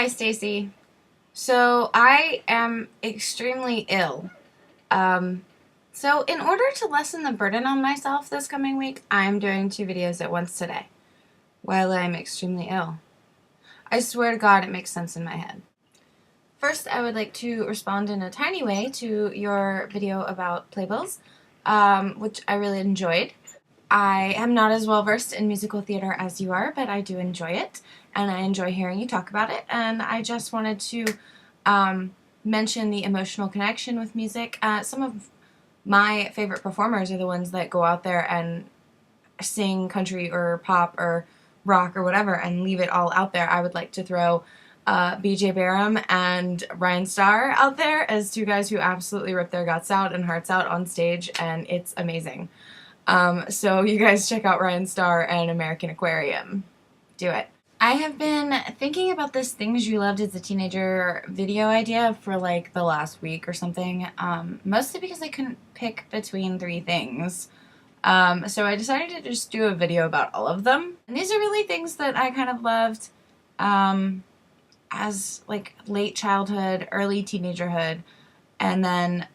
Hi, Stacy. So I am extremely ill. Um, so in order to lessen the burden on myself this coming week, I'm doing 2 videos at once today while I'm extremely ill. I swear to God, it makes sense in my head. First, I would like to respond in a tiny way to your video about playbills, which I really enjoyed. I am not as well versed in musical theater as you are, but I do enjoy it, and I enjoy hearing you talk about it, and I just wanted to mention the emotional connection with music. Some of my favorite performers are the ones that go out there and sing country or pop or rock or whatever and leave it all out there. I would like to throw BJ Barham and Ryan Starr out there as two guys who absolutely rip their guts out and hearts out on stage, and it's amazing. So you guys check out Ryan Starr and American Aquarium. Do it. I have been thinking about this Things You Loved as a Teenager video idea for like the last week or something, mostly because I couldn't pick between 3 things. So I decided to just do a video about all of them. And these are really things that I kind of loved as like late childhood, early teenagerhood, and then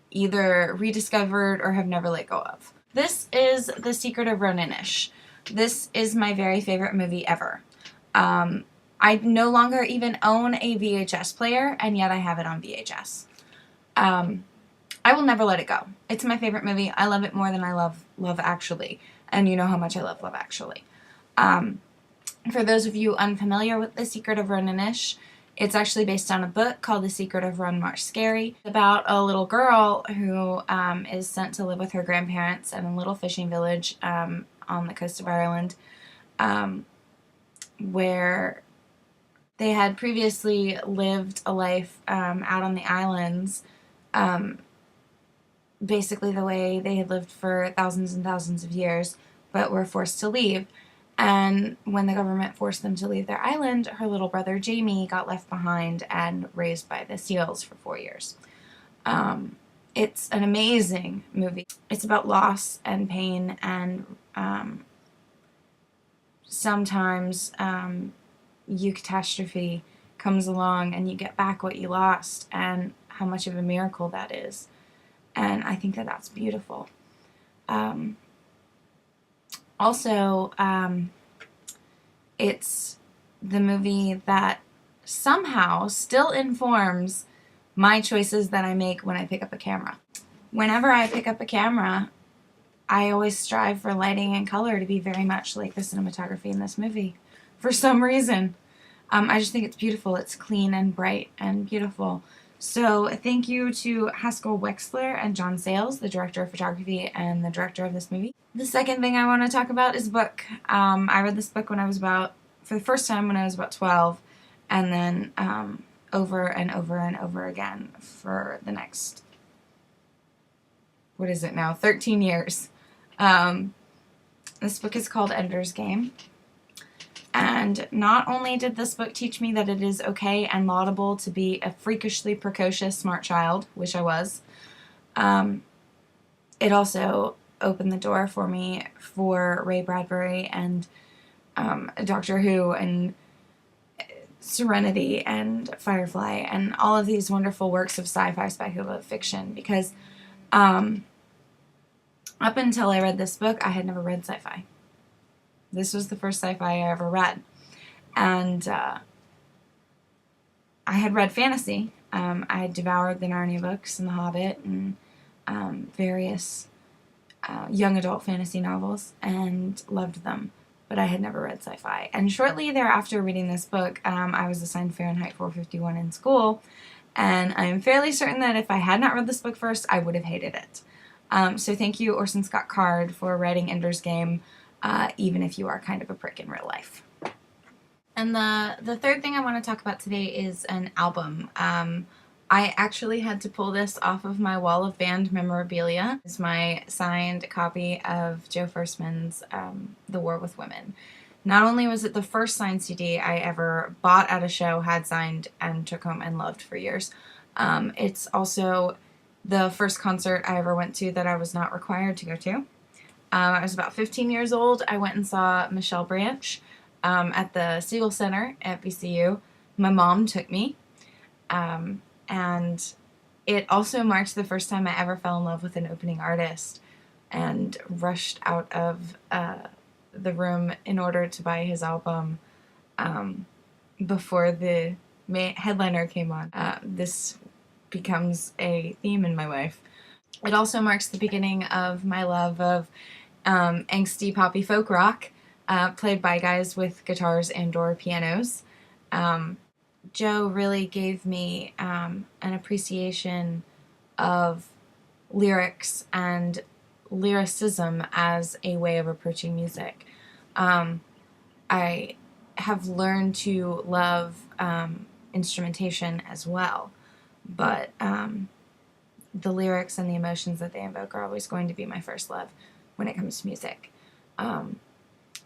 either rediscovered or have never let go of. This is The Secret of Ronin-ish. This is my very favorite movie ever. I no longer even own a VHS player, and yet I have it on VHS. I will never let it go. It's my favorite movie. I love it more than I love Love Actually, and you know how much I love Love Actually. For those of you unfamiliar with The Secret of Ronin-ish, it's actually based on a book called The Secret of Ron Marsh Scary, about a little girl who is sent to live with her grandparents in a little fishing village on the coast of Ireland, where they had previously lived a life out on the islands, basically the way they had lived for thousands and thousands of years, but were forced to leave. And when the government forced them to leave their island, her little brother Jamie got left behind and raised by the seals for 4 years. It's an amazing movie. It's about loss and pain, and sometimes eucatastrophe comes along and you get back what you lost, and how much of a miracle that is. And I think that that's beautiful. Also, it's the movie that somehow still informs my choices that I make when I pick up a camera. Whenever I pick up a camera, I always strive for lighting and color to be very much like the cinematography in this movie. For some reason. I just think it's beautiful. It's clean and bright and beautiful. So thank you to Haskell Wexler and John Sayles, the director of photography and the director of this movie. The second thing I want to talk about is a book. I read this book for the first time when I was about 12, and then over and over and over again for the next, 13 years. This book is called Ender's Game. And not only did this book teach me that it is okay and laudable to be a freakishly precocious, smart child, which I was, it also opened the door for me for Ray Bradbury and Doctor Who and Serenity and Firefly and all of these wonderful works of sci-fi speculative fiction, because up until I read this book, I had never read sci-fi. This was the first sci-fi I ever read. And I had read fantasy. I had devoured the Narnia books and The Hobbit and various young adult fantasy novels and loved them. But I had never read sci-fi. And shortly thereafter reading this book, I was assigned Fahrenheit 451 in school. And I'm fairly certain that if I had not read this book first, I would have hated it. So thank you, Orson Scott Card, for writing Ender's Game, even if you are kind of a prick in real life. And the third thing I want to talk about today is an album. I actually had to pull this off of my wall of band memorabilia. It's my signed copy of Joe Firstman's The War with Women. Not only was it the first signed CD I ever bought at a show, had signed, and took home and loved for years, it's also the first concert I ever went to that I was not required to go to. I was about 15 years old. I went and saw Michelle Branch at the Siegel Center at VCU. my mom took me, and it also marked the first time I ever fell in love with an opening artist and rushed out of the room in order to buy his album before the headliner came on. This becomes a theme in my life. It also marks the beginning of my love of angsty poppy folk rock, played by guys with guitars and/or pianos. Joe really gave me an appreciation of lyrics and lyricism as a way of approaching music. I have learned to love instrumentation as well, but the lyrics and the emotions that they invoke are always going to be my first love when it comes to music.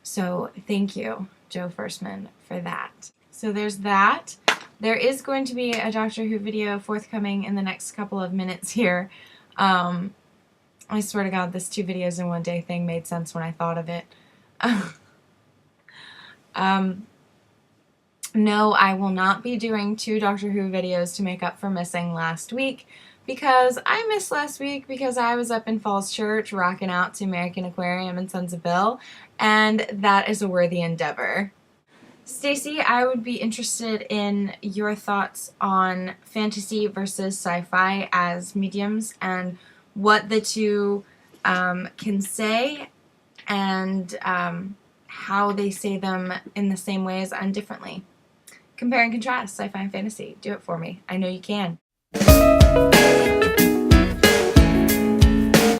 So thank you, Joe Firstman, for that. So there's that. There is going to be a Doctor Who video forthcoming in the next couple of minutes here. I swear to God, this 2 videos in 1 day thing made sense when I thought of it. No, I will not be doing 2 Doctor Who videos to make up for missing last week, because I missed last week because I was up in Falls Church rocking out to American Aquarium and Sons of Bill, and that is a worthy endeavor. Stacy, I would be interested in your thoughts on fantasy versus sci-fi as mediums and what the two can say, and how they say them in the same ways and differently. Compare and contrast sci-fi and fantasy. Do it for me. I know you can.